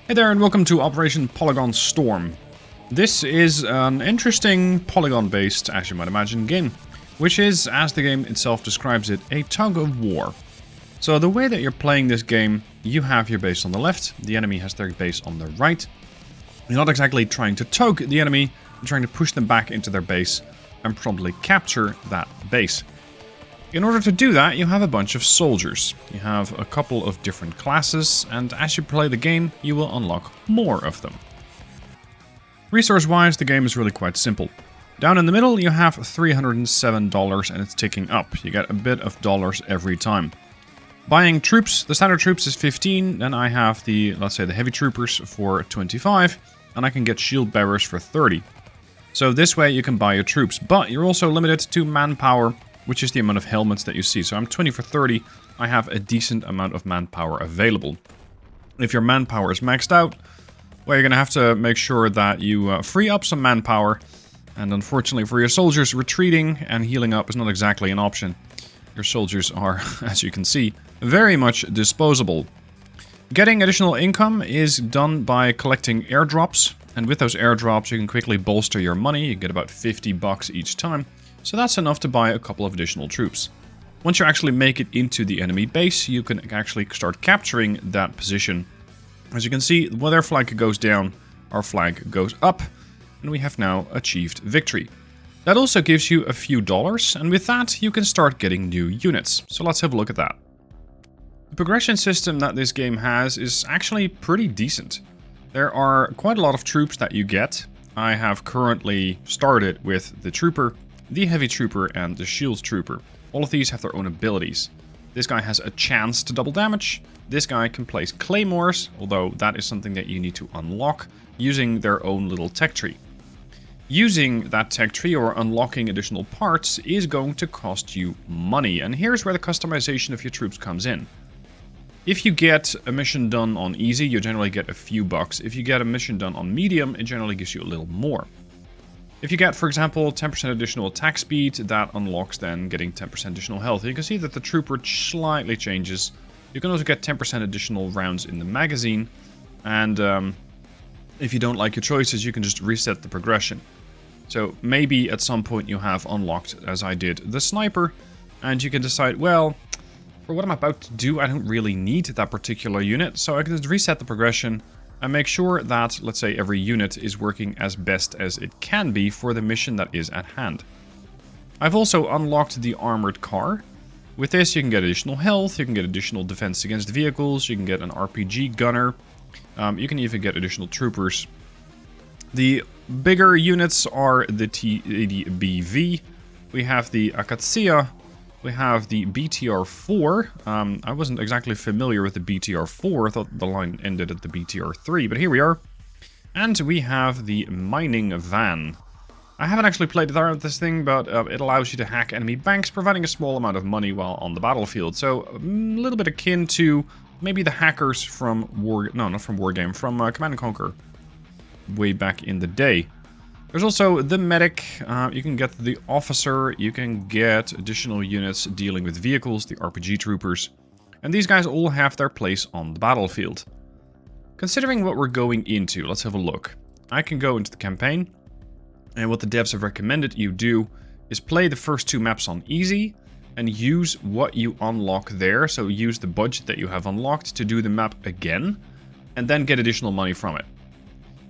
Hey there and welcome to Operation Polygon Storm. This is an interesting Polygon-based, as you might imagine, game, which is, as the game itself describes it, a tug of war. So the way that you're playing this game, you have your base on the left, the enemy has their base on the right. You're not exactly trying to tug the enemy, you're trying to push them back into their base and promptly capture that base. In order to do that, you have a bunch of soldiers. You have a couple of different classes, and as you play the game, you will unlock more of them. Resource-wise, the game is really quite simple. Down in the middle, you have $307, and it's ticking up. You get a bit of dollars every time. Buying troops, the standard troops is 15, then I have the, let's say, the heavy troopers for 25, and I can get shield bearers for 30. So this way you can buy your troops, but you're also limited to manpower, which is the amount of helmets that you see. So I'm 20 for 30, I have a decent amount of manpower available. If your manpower is maxed out, well, you're going to have to make sure that you free up some manpower. And unfortunately for your soldiers, retreating and healing up is not exactly an option. Your soldiers are, as you can see, very much disposable. Getting additional income is done by collecting airdrops. And with those airdrops, you can quickly bolster your money. You get about $50 each time. So that's enough to buy a couple of additional troops. Once you actually make it into the enemy base, you can actually start capturing that position. As you can see, when their flag goes down, our flag goes up, and we have now achieved victory. That also gives you a few dollars, and with that, you can start getting new units. So let's have a look at that. The progression system that this game has is actually pretty decent. There are quite a lot of troops that you get. I have currently started with the trooper, the heavy trooper, and the shield trooper. All of these have their own abilities. This guy has a chance to double damage. This guy can place claymores, although that is something that you need to unlock using their own little tech tree. Using that tech tree or unlocking additional parts is going to cost you money, and here's where the customization of your troops comes in. If you get a mission done on easy, you generally get a few bucks. If you get a mission done on medium, it generally gives you a little more. If you get, for example, 10% additional attack speed, that unlocks then getting 10% additional health. You can see that the trooper slightly changes. You can also get 10% additional rounds in the magazine. And if you don't like your choices, you can just reset the progression. So maybe at some point you have unlocked, as I did, the sniper. And you can decide, well, for what I'm about to do, I don't really need that particular unit. So I can just reset the progression and make sure that, let's say, every unit is working as best as it can be for the mission that is at hand. I've also unlocked the armored car. With this, you can get additional health, you can get additional defense against vehicles, you can get an RPG gunner, you can even get additional troopers. The bigger units are the T80BV, we have the Akatsiya, we have the BTR-4. I wasn't exactly familiar with the BTR-4. I thought the line ended at the BTR-3, but here we are. And we have the mining van. I haven't actually played around with this thing, but it allows you to hack enemy banks, providing a small amount of money while on the battlefield. So a little bit akin to maybe the hackers from from Command & Conquer way back in the day. There's also the medic, you can get the officer, you can get additional units dealing with vehicles, the RPG troopers, and these guys all have their place on the battlefield. Considering what we're going into, let's have a look. I can go into the campaign, and what the devs have recommended you do is play the first two maps on easy, and use what you unlock there, so use the budget that you have unlocked to do the map again, and then get additional money from it.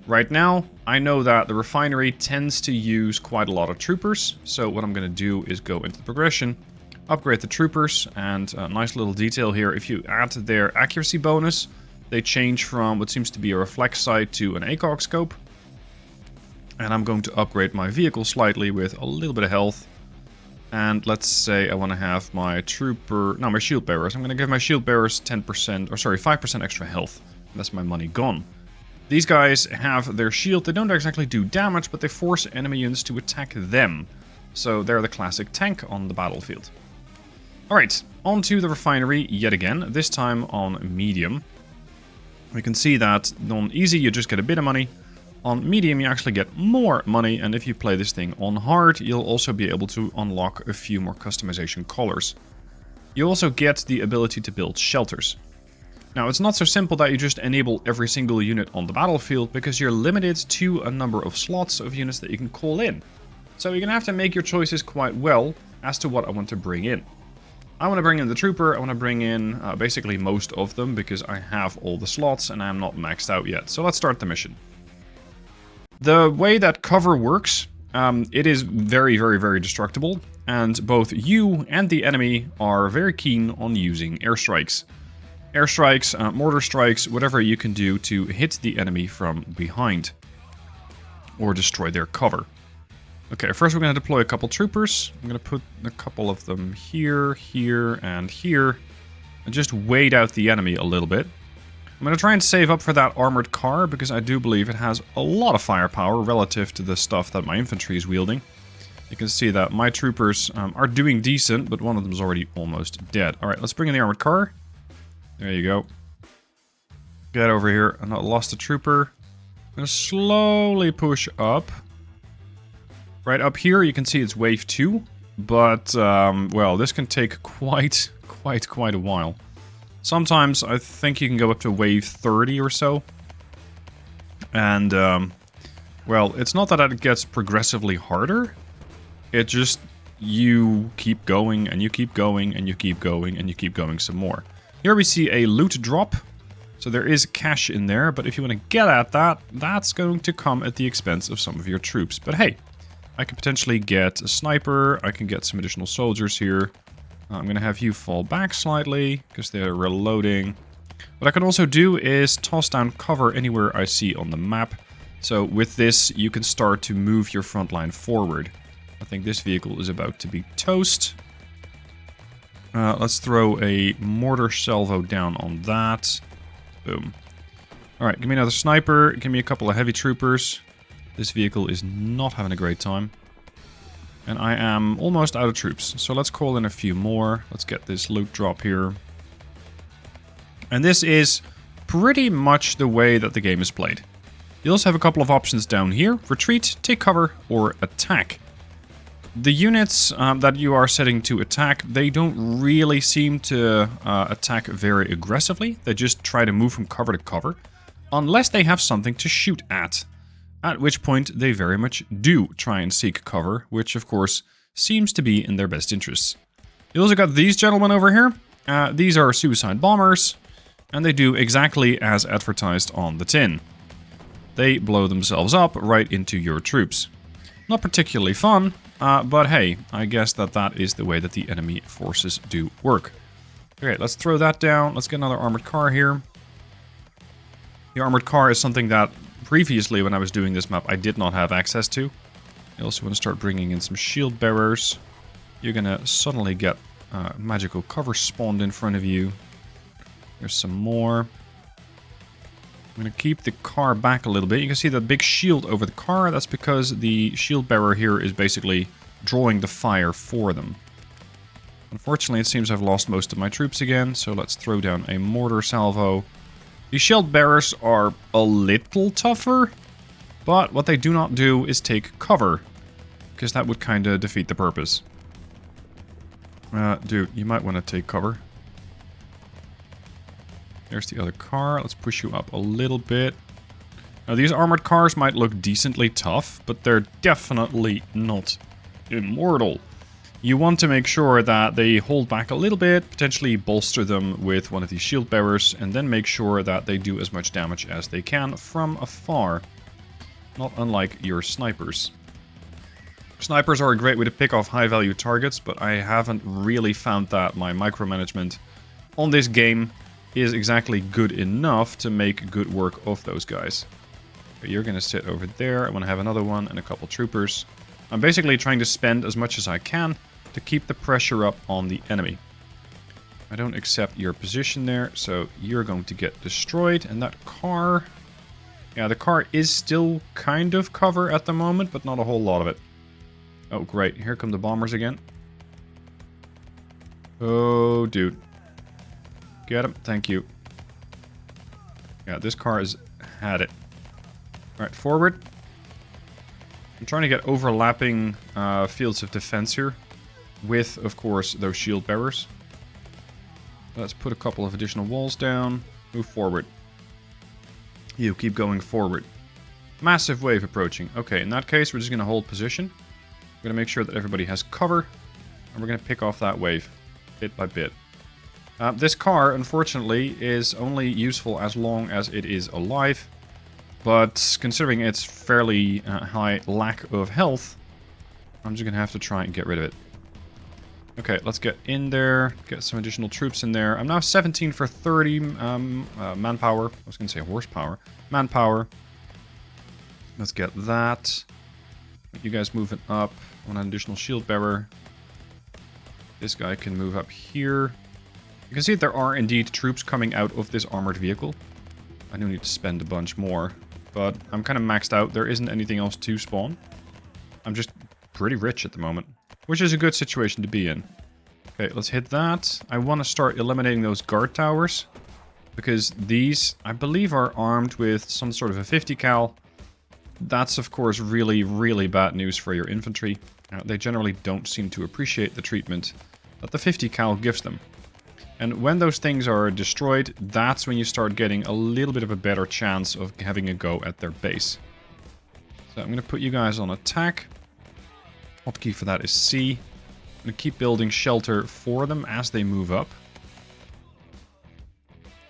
Right now, I know that the refinery tends to use quite a lot of troopers, so what I'm going to do is go into the progression, upgrade the troopers, and a nice little detail here, if you add their accuracy bonus, they change from what seems to be a reflex sight to an ACOG scope. And I'm going to upgrade my vehicle slightly with a little bit of health. And let's say I want to have my my shield bearers. I'm going to give my shield bearers 5% extra health. That's my money gone. These guys have their shield. They don't exactly do damage, but they force enemy units to attack them. So they're the classic tank on the battlefield. Alright, on to the refinery yet again, this time on medium. We can see that on easy you just get a bit of money. On medium you actually get more money, and if you play this thing on hard, you'll also be able to unlock a few more customization colors. You also get the ability to build shelters. Now, it's not so simple that you just enable every single unit on the battlefield, because you're limited to a number of slots of units that you can call in. So you're going to have to make your choices quite well as to what I want to bring in. I want to bring in the trooper. I want to bring in basically most of them, because I have all the slots and I'm not maxed out yet. So let's start the mission. The way that cover works, it is very, very, very destructible. And both you and the enemy are very keen on using airstrikes. Airstrikes, mortar strikes, whatever you can do to hit the enemy from behind. Or destroy their cover. Okay, first we're going to deploy a couple troopers. I'm going to put a couple of them here, here, and here. And just wait out the enemy a little bit. I'm going to try and save up for that armored car, because I do believe it has a lot of firepower relative to the stuff that my infantry is wielding. You can see that my troopers are doing decent, but one of them is already almost dead. Alright, let's bring in the armored car. There you go. Get over here. I lost a trooper. I'm going to slowly push up. Right up here, you can see it's wave 2. But, well, this can take quite a while. Sometimes I think you can go up to wave 30 or so. And, well, it's not that it gets progressively harder. It just, you keep going, and you keep going, and you keep going, and you keep going some more. Here we see a loot drop. So there is cash in there, but if you want to get at that, that's going to come at the expense of some of your troops. But hey, I can potentially get a sniper, I can get some additional soldiers here. I'm going to have you fall back slightly, because they're reloading. What I can also do is toss down cover anywhere I see on the map. So with this, you can start to move your front line forward. I think this vehicle is about to be toast. Let's throw a mortar salvo down on that. Boom. Alright, give me another sniper. Give me a couple of heavy troopers. This vehicle is not having a great time. And I am almost out of troops. So let's call in a few more. Let's get this loot drop here. And this is pretty much the way that the game is played. You also have a couple of options down here. Retreat, take cover, or attack. The units that you are setting to attack, they don't really seem to attack very aggressively. They just try to move from cover to cover, unless they have something to shoot at which point they very much do try and seek cover, which of course seems to be in their best interests. You also got these gentlemen over here. These are suicide bombers, and they do exactly as advertised on the tin. They blow themselves up right into your troops. Not particularly fun, but hey, I guess that is the way that the enemy forces do work. Okay, let's throw that down. Let's get another armored car here. The armored car is something that previously, when I was doing this map, I did not have access to. You also want to start bringing in some shield bearers. You're gonna suddenly get magical cover spawned in front of you. There's some more. I'm going to keep the car back a little bit. You can see that big shield over the car. That's because the shield bearer here is basically drawing the fire for them. Unfortunately, it seems I've lost most of my troops again, so let's throw down a mortar salvo. These shield bearers are a little tougher, but what they do not do is take cover, because that would kind of defeat the purpose. Dude, you might want to take cover. There's the other car. Let's push you up a little bit. Now, these armored cars might look decently tough, but they're definitely not immortal. You want to make sure that they hold back a little bit, potentially bolster them with one of these shield bearers, and then make sure that they do as much damage as they can from afar. Not unlike your snipers. Snipers are a great way to pick off high-value targets, but I haven't really found that my micromanagement on this game is exactly good enough to make good work of those guys. But you're going to sit over there. I want to have another one and a couple troopers. I'm basically trying to spend as much as I can to keep the pressure up on the enemy. I don't accept your position there, so you're going to get destroyed. And that car... yeah, the car is still kind of cover at the moment, but not a whole lot of it. Oh, great. Here come the bombers again. Oh, dude. Get him. Thank you. Yeah, this car has had it. Alright, forward. I'm trying to get overlapping fields of defense here. With, of course, those shield bearers. Let's put a couple of additional walls down. Move forward. You keep going forward. Massive wave approaching. Okay, in that case, we're just going to hold position. We're going to make sure that everybody has cover. And we're going to pick off that wave, bit by bit. This car, unfortunately, is only useful as long as it is alive. But considering its fairly high lack of health, I'm just going to have to try and get rid of it. Okay, let's get in there, get some additional troops in there. I'm now 17 for 30 manpower. I was going to say horsepower. Manpower. Let's get that. You guys moving up. I want an additional shield bearer. This guy can move up here. You can see there are indeed troops coming out of this armored vehicle. I do need to spend a bunch more, but I'm kind of maxed out. There isn't anything else to spawn. I'm just pretty rich at the moment, which is a good situation to be in. Okay, let's hit that. I want to start eliminating those guard towers, because these, I believe, are armed with some sort of a 50 cal. That's, of course, really, really bad news for your infantry. They generally don't seem to appreciate the treatment that the 50 cal gives them. And when those things are destroyed, that's when you start getting a little bit of a better chance of having a go at their base. So I'm going to put you guys on attack. Hotkey for that is C. I'm going to keep building shelter for them as they move up.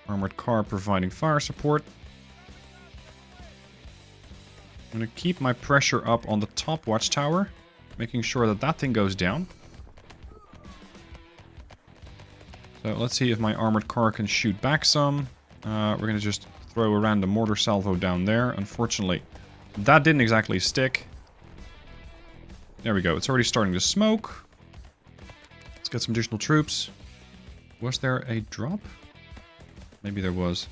Armored car providing fire support. I'm going to keep my pressure up on the top watchtower, making sure that that thing goes down. So let's see if my armored car can shoot back some. We're going to just throw a random mortar salvo down there. Unfortunately, that didn't exactly stick. There we go. It's already starting to smoke. Let's get some additional troops. Was there a drop? Maybe there was.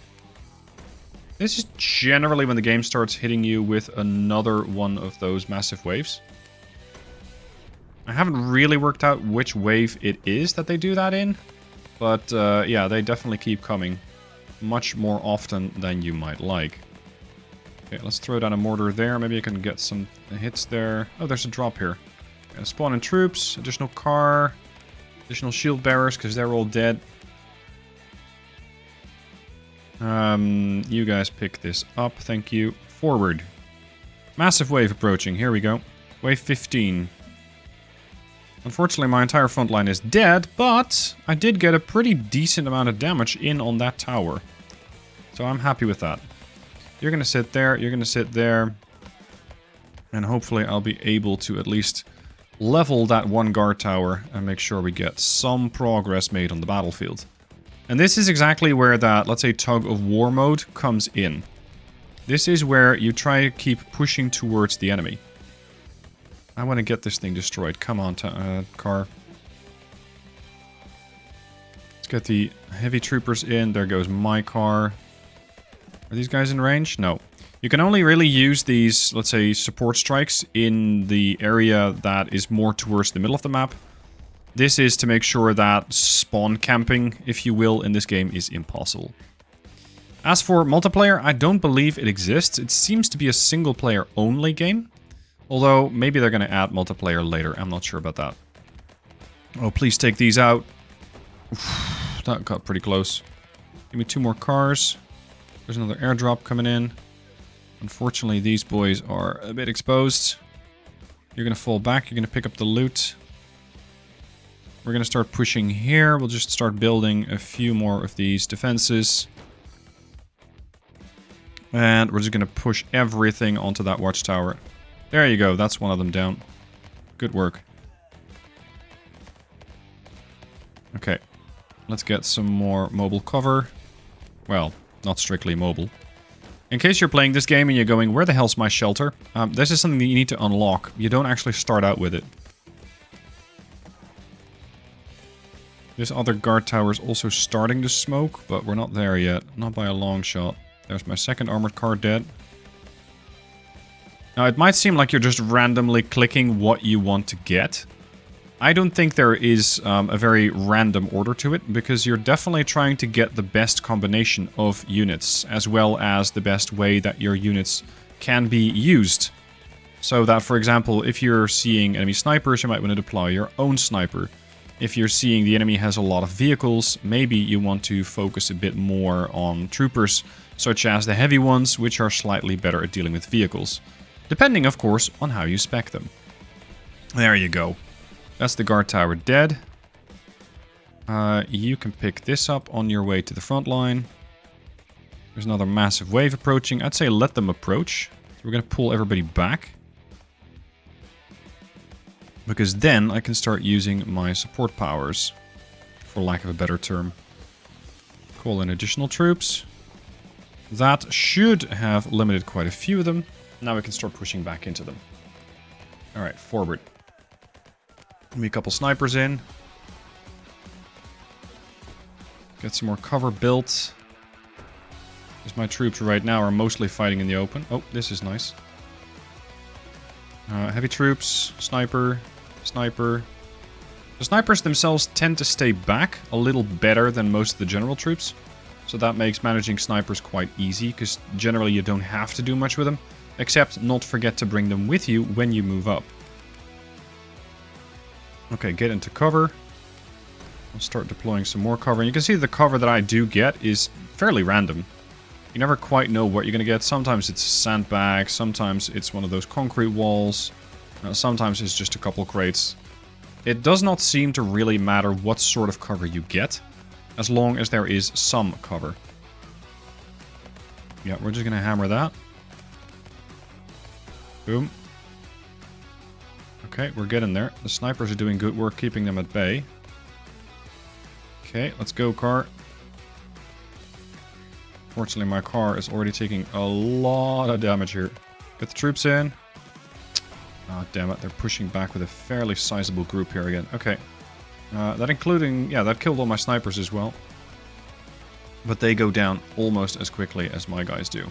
This is generally when the game starts hitting you with another one of those massive waves. I haven't really worked out which wave it is that they do that in. But, yeah, they definitely keep coming much more often than you might like. Okay, let's throw down a mortar there. Maybe I can get some hits there. Oh, there's a drop here. Okay, spawn in troops, additional car, additional shield bearers, because they're all dead. You guys pick this up, thank you. Forward. Massive wave approaching, here we go. Wave 15. Unfortunately, my entire front line is dead, but I did get a pretty decent amount of damage in on that tower. So I'm happy with that. You're going to sit there, you're going to sit there. And hopefully I'll be able to at least level that one guard tower and make sure we get some progress made on the battlefield. And this is exactly where that, let's say, tug of war mode comes in. This is where you try to keep pushing towards the enemy. I want to get this thing destroyed. Come on, car. Let's get the heavy troopers in. There goes my car. Are these guys in range? No. You can only really use these, let's say, support strikes in the area that is more towards the middle of the map. This is to make sure that spawn camping, if you will, in this game is impossible. As for multiplayer, I don't believe it exists. It seems to be a single player only game. Although, maybe they're going to add multiplayer later. I'm not sure about that. Oh, please take these out. Oof, that got pretty close. Give me 2 more cars. There's another airdrop coming in. Unfortunately, these boys are a bit exposed. You're going to fall back. You're going to pick up the loot. We're going to start pushing here. We'll just start building a few more of these defenses. And we're just going to push everything onto that watchtower. There you go, that's one of them down. Good work. Okay, let's get some more mobile cover. Well, not strictly mobile. In case you're playing this game and you're going, where the hell's my shelter? This is something that you need to unlock. You don't actually start out with it. This other guard tower is also starting to smoke, but we're not there yet. Not by a long shot. There's my second armored car dead. Now, it might seem like you're just randomly clicking what you want to get. I don't think there is a very random order to it, because you're definitely trying to get the best combination of units, as well as the best way that your units can be used. So that, for example, if you're seeing enemy snipers, you might want to deploy your own sniper. If you're seeing the enemy has a lot of vehicles, maybe you want to focus a bit more on troopers, such as the heavy ones, which are slightly better at dealing with vehicles. Depending, of course, on how you spec them. There you go. That's the guard tower dead. You can pick this up on your way to the front line. There's another massive wave approaching. I'd say let them approach. So we're going to pull everybody back. Because then I can start using my support powers, for lack of a better term. Call in additional troops. That should have limited quite a few of them. Now we can start pushing back into them. Alright, forward. Give me a couple snipers in. Get some more cover built. Because my troops right now are mostly fighting in the open. Oh, this is nice. Heavy troops, sniper, sniper. The snipers themselves tend to stay back a little better than most of the general troops. So that makes managing snipers quite easy, because generally you don't have to do much with them. Except not forget to bring them with you when you move up. Okay, get into cover. I'll start deploying some more cover. And you can see the cover that I do get is fairly random. You never quite know what you're going to get. Sometimes it's a sandbag, sometimes it's one of those concrete walls. Sometimes it's just a couple crates. It does not seem to really matter what sort of cover you get, as long as there is some cover. Yeah, we're just going to hammer that. Boom. Okay, we're getting there. The snipers are doing good work keeping them at bay. Okay, let's go, car. Fortunately, my car is already taking a lot of damage here. Get the troops in. Ah, oh, damn it. They're pushing back with a fairly sizable group here again. Okay. That including... Yeah, that killed all my snipers as well. But they go down almost as quickly as my guys do.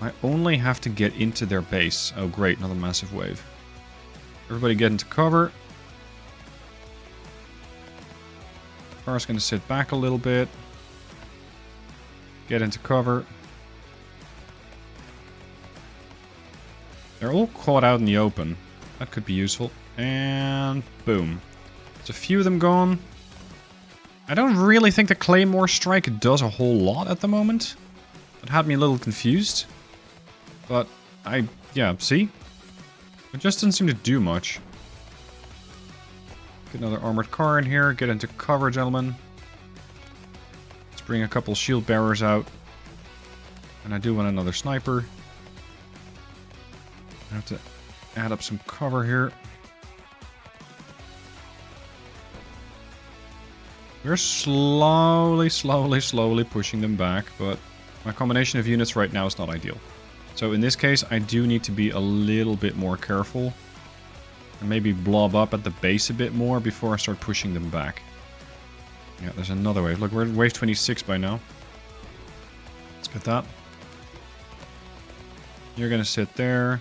I only have to get into their base. Oh, great. Another massive wave. Everybody get into cover. Car's going to sit back a little bit. Get into cover. They're all caught out in the open. That could be useful. And boom. There's a few of them gone. I don't really think the Claymore Strike does a whole lot at the moment. It had me a little confused. But yeah, see? It just doesn't seem to do much. Get another armored car in here. Get into cover, gentlemen. Let's bring a couple shield bearers out. And I do want another sniper. I have to add up some cover here. We're slowly pushing them back, but my combination of units right now is not ideal. So in this case, I do need to be a little bit more careful. And maybe blob up at the base a bit more before I start pushing them back. Yeah, there's another wave. Look, we're at wave 26 by now. Let's get that. You're gonna sit there.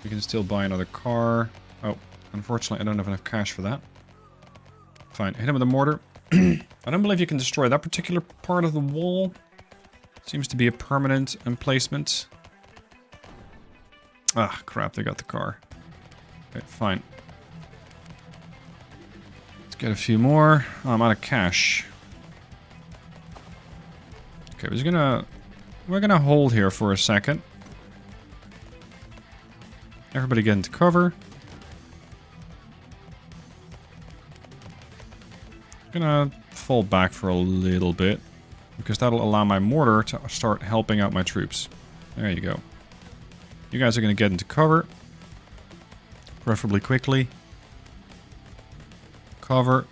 We can still buy another car. Oh, unfortunately, I don't have enough cash for that. Fine, hit him with a mortar. I don't believe you can destroy that particular part of the wall. Seems to be a permanent emplacement. Ah, crap, they got the car. Okay, fine. Let's get a few more. Oh, I'm out of cash. Okay, we're gonna hold here for a second. Everybody get into cover. Gonna fall back for a little bit, because that'll allow my mortar to start helping out my troops. There you go. You guys are gonna get into cover. Preferably quickly. Cover.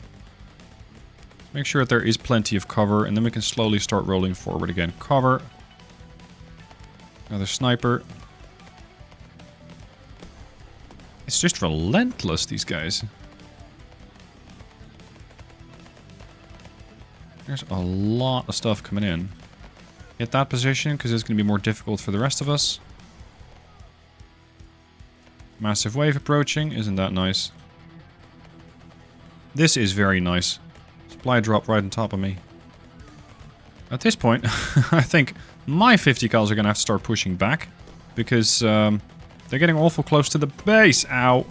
Make sure that there is plenty of cover, and then we can slowly start rolling forward again. Cover. Another sniper. It's just relentless, these guys. There's a lot of stuff coming in. Get that position, because it's going to be more difficult for the rest of us. Massive wave approaching. Isn't that nice? This is very nice. Supply drop right on top of me. At this point, I think my 50 cals are going to have to start pushing back. Because they're getting awful close to the base. Ow.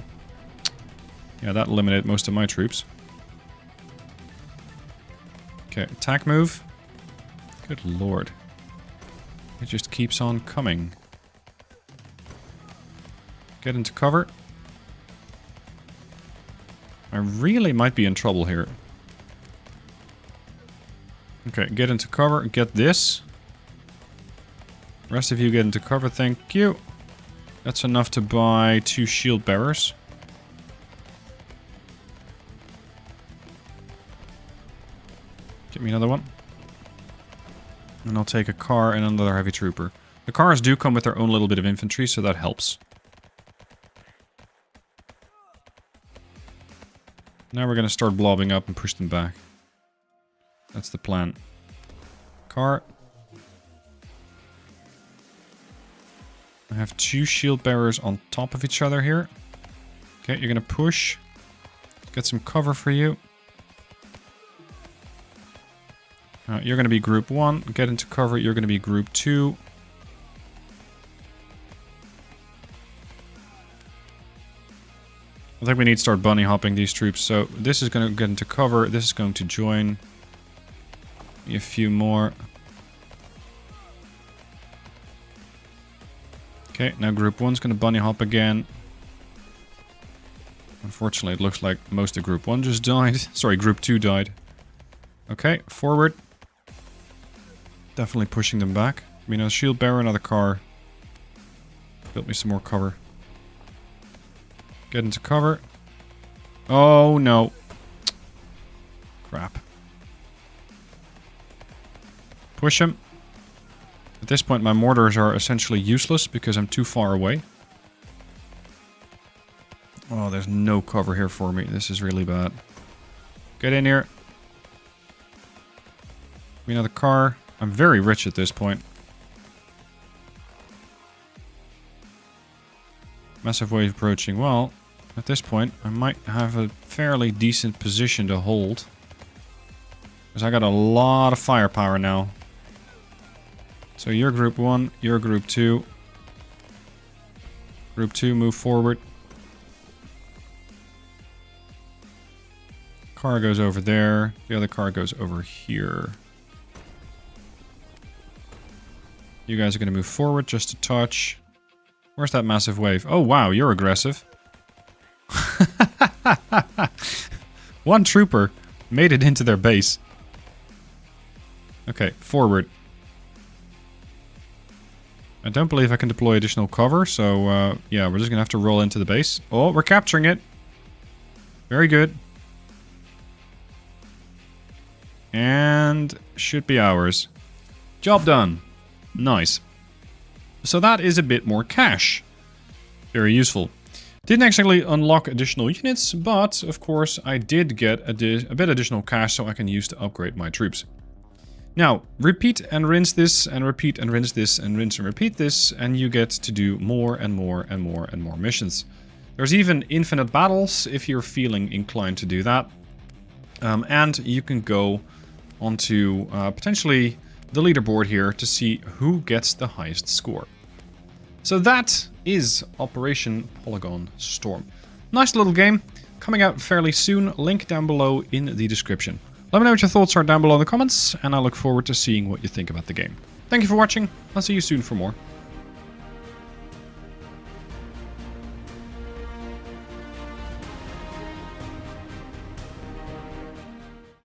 Yeah, that eliminated most of my troops. Okay, attack move. Good lord. It just keeps on coming. Get into cover. I really might be in trouble here. Okay, get into cover. Get this. Rest of you get into cover, thank you. That's enough to buy 2 shield bearers. Get me another one. And I'll take a car and another heavy trooper. The cars do come with their own little bit of infantry, so that helps. Now we're going to start blobbing up and push them back. That's the plan. Car. I have 2 shield bearers on top of each other here. Okay, you're going to push. Get some cover for you. You're going to be group 1. Get into cover. You're going to be group 2. I think we need to start bunny hopping these troops. So this is going to get into cover. This is going to join. A few more. Okay, now group 1's going to bunny hop again. Unfortunately, it looks like most of group 1 just died. Sorry, group 2 died. Okay, forward. Definitely pushing them back. I mean, a shield bearer, another car. Built me some more cover. Get into cover. Oh, no. Crap. Push him. At this point, my mortars are essentially useless because I'm too far away. Oh, there's no cover here for me. This is really bad. Get in here. We know the car. I'm very rich at this point. Massive wave approaching. Well, at this point, I might have a fairly decent position to hold. Because I got a lot of firepower now. So you're group 1, you're group 2. Group 2, move forward. Car goes over there. The other car goes over here. You guys are going to move forward just a touch. Where's that massive wave? Oh, wow, you're aggressive. One trooper made it into their base. Okay, forward. I don't believe I can deploy additional cover, so yeah, we're just going to have to roll into the base. Oh, we're capturing it. Very good. And should be ours. Job done. Nice. So that is a bit more cash. Very useful. Didn't actually unlock additional units, but of course I did get a bit additional cash so I can use to upgrade my troops. Now, repeat and rinse this, and repeat and rinse this, and rinse and repeat this, and you get to do more and more and more and more missions. There's even infinite battles if you're feeling inclined to do that. And you can go onto potentially the leaderboard here to see who gets the highest score. So that is Operation Polygon Storm. Nice little game, coming out fairly soon, link down below in the description. Let me know what your thoughts are down below in the comments, and I look forward to seeing what you think about the game. Thank you for watching, I'll see you soon for more.